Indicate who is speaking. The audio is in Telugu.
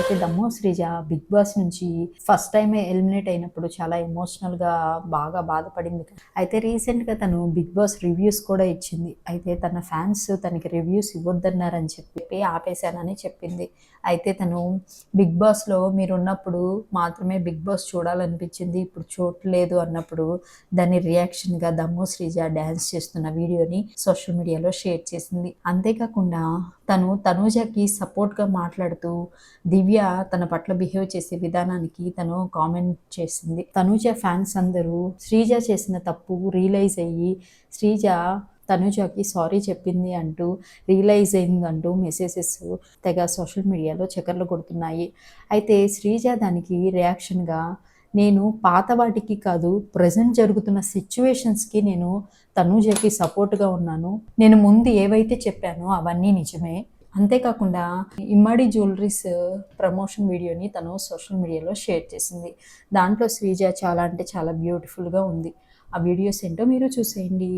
Speaker 1: అయితే దమ్ము శ్రీజ బిగ్ బాస్ నుంచి ఫస్ట్ టైం ఎలిమినేట్ అయినప్పుడు చాలా ఎమోషనల్గా బాగా బాధపడింది. అయితే రీసెంట్గా తను బిగ్ బాస్ రివ్యూస్ కూడా ఇచ్చింది. అయితే తన ఫ్యాన్స్ తనకి రివ్యూస్ ఇవ్వద్దన్నారని చెప్పి ఆపేశానని చెప్పింది. అయితే తను బిగ్ బాస్లో మీరున్నప్పుడు మాత్రమే బిగ్ బాస్ చూడాలనిపించింది, ఇప్పుడు చూడలేదు అన్నప్పుడు దాని రియాక్షన్గా దమ్ము శ్రీజ డ్యాన్స్ చేస్తున్న వీడియోని సోషల్ మీడియాలో షేర్ చేసింది. అంతేకాకుండా తను తనూజకి సపోర్ట్గా మాట్లాడుతూ దివ్య తన పట్ల బిహేవ్ చేసే విధానానికి తను కామెంట్ చేసింది. తనూజ ఫ్యాన్స్ అందరూ శ్రీజ చేసిన తప్పు రియలైజ్ అయ్యి శ్రీజ తనూజకి సారీ చెప్పింది అంటూ రియలైజింగ్ అంటూ మెసేజెస్ తెగ సోషల్ మీడియాలో చక్కర్లు కొడుతున్నాయి. అయితే శ్రీజ దానికి రియాక్షన్గా నేను పాత వాటికి కాదు, ప్రజెంట్ జరుగుతున్న సిచ్యువేషన్స్కి నేను తనూజకి సపోర్ట్గా ఉన్నాను. నేను ముందు ఏవైతే చెప్పానో అవన్నీ నిజమే. అంతేకాకుండా ఇమ్మడి జ్యువెలరీస్ ప్రమోషన్ వీడియోని తను సోషల్ మీడియాలో షేర్ చేసింది. దాంట్లో శ్రీజ చాలా అంటే చాలా బ్యూటిఫుల్గా ఉంది. ఆ వీడియోస్ ఏంటో మీరు చూసేయండి.